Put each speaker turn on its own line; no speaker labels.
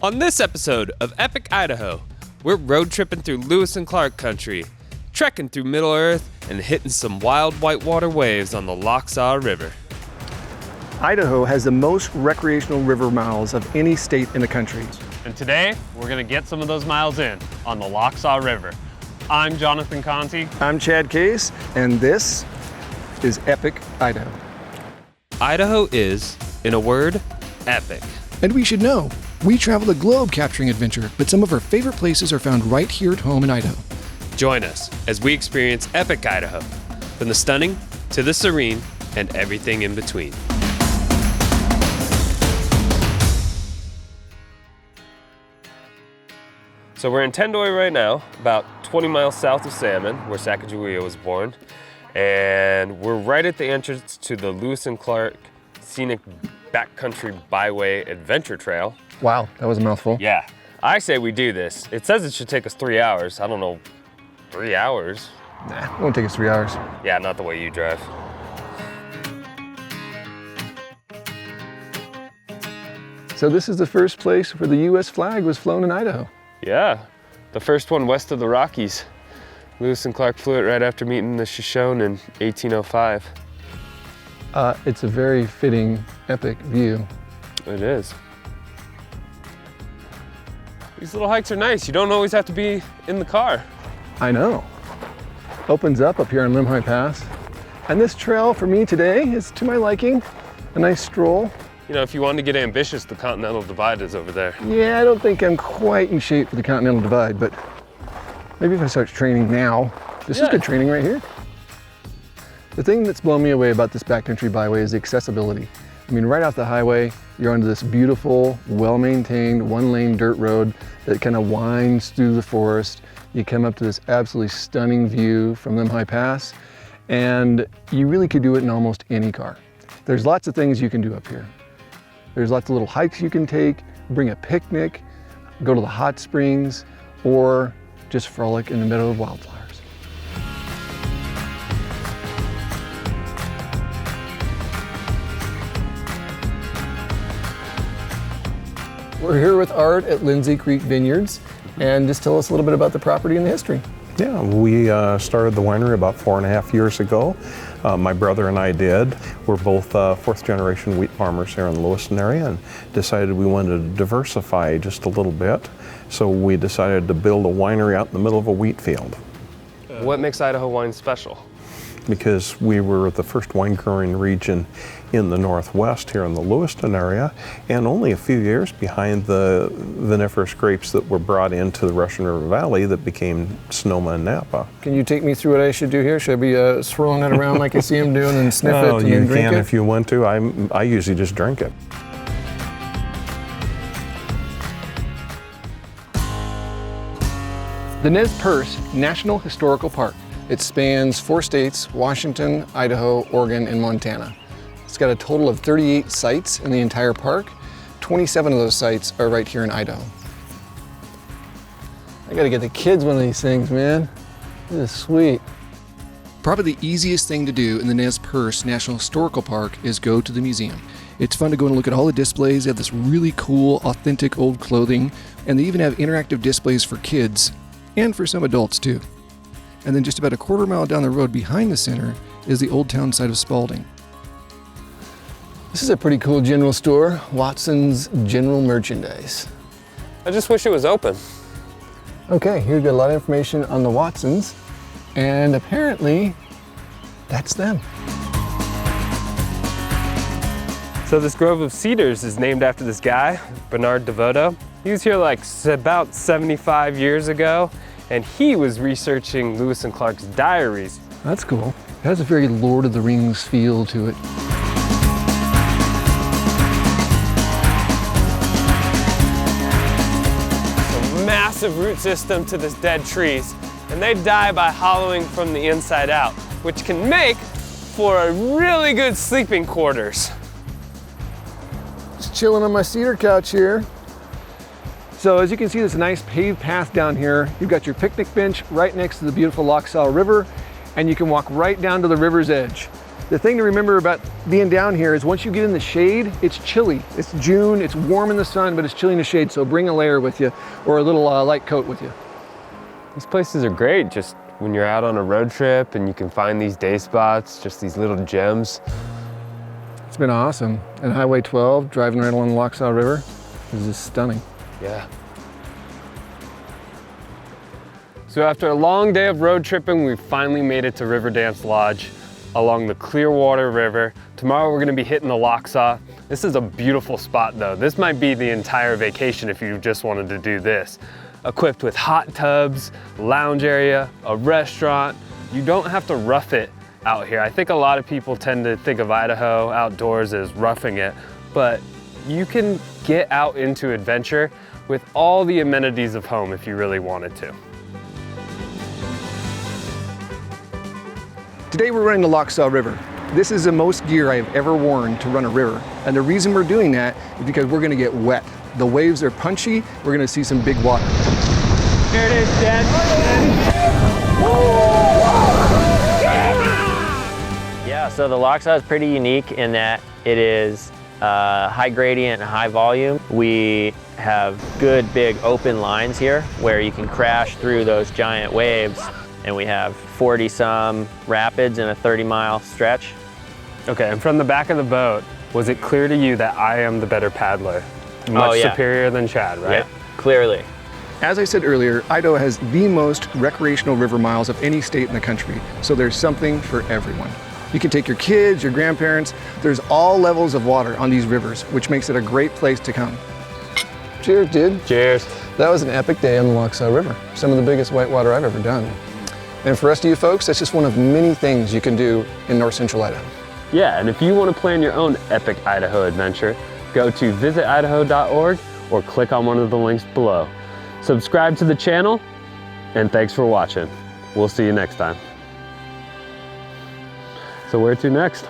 On this episode of Epic Idaho, we're road tripping through Lewis and Clark country, trekking through Middle Earth, and hitting some wild whitewater waves on the Lochsaw River.
Idaho has the most recreational river miles of any state in the country.
And today, we're gonna get some of those miles in on the Lochsaw River. I'm Jonathan Conti.
I'm Chad Case, and this is Epic Idaho.
Idaho is, in a word, epic.
And we should know, we travel the globe capturing adventure, but some of our favorite places are found right here at home in Idaho.
Join us as we experience Epic Idaho, from the stunning to the serene and everything in between. So we're in Tendoy right now, about 20 miles south of Salmon, where Sacagawea was born. And we're right at the entrance to the Lewis and Clark Scenic Backcountry Byway Adventure Trail.
Wow, that was a mouthful.
Yeah, I say we do this. It says it should take us 3 hours. I don't know, 3 hours?
Nah, it won't take us 3 hours.
Yeah, not the way you drive.
So this is the first place where the U.S. flag was flown in Idaho.
Yeah, the first one west of the Rockies. Lewis and Clark flew it right after meeting the Shoshone in 1805.
It's a very fitting, epic view.
It is. These little hikes are nice. You don't always have to be in the car.
I know. Opens up here on Limhi Pass. And this trail for me today is to my liking. A nice stroll.
You know, if you want to get ambitious, the Continental Divide is over there.
Yeah, I don't think I'm quite in shape for the Continental Divide, but maybe if I start training now. This is good training right here. The thing that's blown me away about this backcountry byway is the accessibility. I mean, right off the highway, you're onto this beautiful, well-maintained, one-lane dirt road that kind of winds through the forest. You come up to this absolutely stunning view from Limhi Pass, and you really could do it in almost any car. There's lots of things you can do up here. There's lots of little hikes you can take, bring a picnic, go to the hot springs, or just frolic in the meadow of wildflowers. We're here with Art at Lindsay Creek Vineyards, and just tell us a little bit about the property and the history.
Yeah, we started the winery about 4.5 years ago. My brother and I did. We're both fourth generation wheat farmers here in the Lewiston area and decided we wanted to diversify just a little bit. So we decided to build a winery out in the middle of a wheat field.
What makes Idaho wine special?
Because we were the first wine growing region in the Northwest here in the Lewiston area, and only a few years behind the vinifera grapes that were brought into the Russian River Valley that became Sonoma and Napa.
Can you take me through what I should do here? Should I be swirling it around like I see him doing and sniff it and then drink it?
You can if you want to. I usually just drink it.
The Nez Perce National Historical Park. It spans 4 states, Washington, Idaho, Oregon, and Montana. It's got a total of 38 sites in the entire park. 27 of those sites are right here in Idaho. I gotta get the kids one of these things, man. This is sweet.
Probably the easiest thing to do in the Nez Perce National Historical Park is go to the museum. It's fun to go and look at all the displays. They have this really cool, authentic old clothing, and they even have interactive displays for kids and for some adults too. And then just about a quarter mile down the road behind the center is the old town site of Spalding.
This is a pretty cool general store, Watson's General Merchandise.
I just wish it was open.
Okay, here's got a lot of information on the Watsons, and apparently that's them.
So this grove of cedars is named after this guy, Bernard DeVoto. He was here like about 75 years ago, and he was researching Lewis and Clark's diaries.
That's cool. It has a very Lord of the Rings feel to it.
A massive root system to this dead trees, and they die by hollowing from the inside out, which can make for a really good sleeping quarters.
Just chilling on my cedar couch here. So as you can see, there's a nice paved path down here. You've got your picnic bench right next to the beautiful Lochsaw River, and you can walk right down to the river's edge. The thing to remember about being down here is once you get in the shade, it's chilly. It's June, it's warm in the sun, but it's chilly in the shade, so bring a layer with you or a little light coat with you.
These places are great just when you're out on a road trip and you can find these day spots, just these little gems.
It's been awesome. And Highway 12, driving right along the Lochsa River, is just stunning.
Yeah.
So after a long day of road tripping, we finally made it to Riverdance Lodge along the Clearwater River. Tomorrow we're gonna be hitting the Lochsa. This is a beautiful spot though. This might be the entire vacation if you just wanted to do this. Equipped with hot tubs, lounge area, a restaurant. You don't have to rough it out here. I think a lot of people tend to think of Idaho outdoors as roughing it, but you can get out into adventure with all the amenities of home if you really wanted to.
Today we're running the Lochsa River. This is the most gear I've ever worn to run a river. And the reason we're doing that is because we're gonna get wet. The waves are punchy, we're gonna see some big water.
Here it is, Dad.
Yeah, so the Lochsa is pretty unique in that it is high gradient and high volume. We have good big open lines here where you can crash through those giant waves, and we have 40-some rapids in a 30-mile stretch.
Okay, and from the back of the boat, was it clear to you that I am the better paddler? Much superior than Chad, right?
Yeah, clearly.
As I said earlier, Idaho has the most recreational river miles of any state in the country, so there's something for everyone. You can take your kids, your grandparents. There's all levels of water on these rivers, which makes it a great place to come. Cheers, dude.
Cheers.
That was an epic day on the Lochsa River. Some of the biggest whitewater I've ever done. And for the rest of you folks, that's just one of many things you can do in North Central Idaho.
Yeah, and if you want to plan your own epic Idaho adventure, go to visitidaho.org or click on one of the links below. Subscribe to the channel, and thanks for watching. We'll see you next time. So where to next?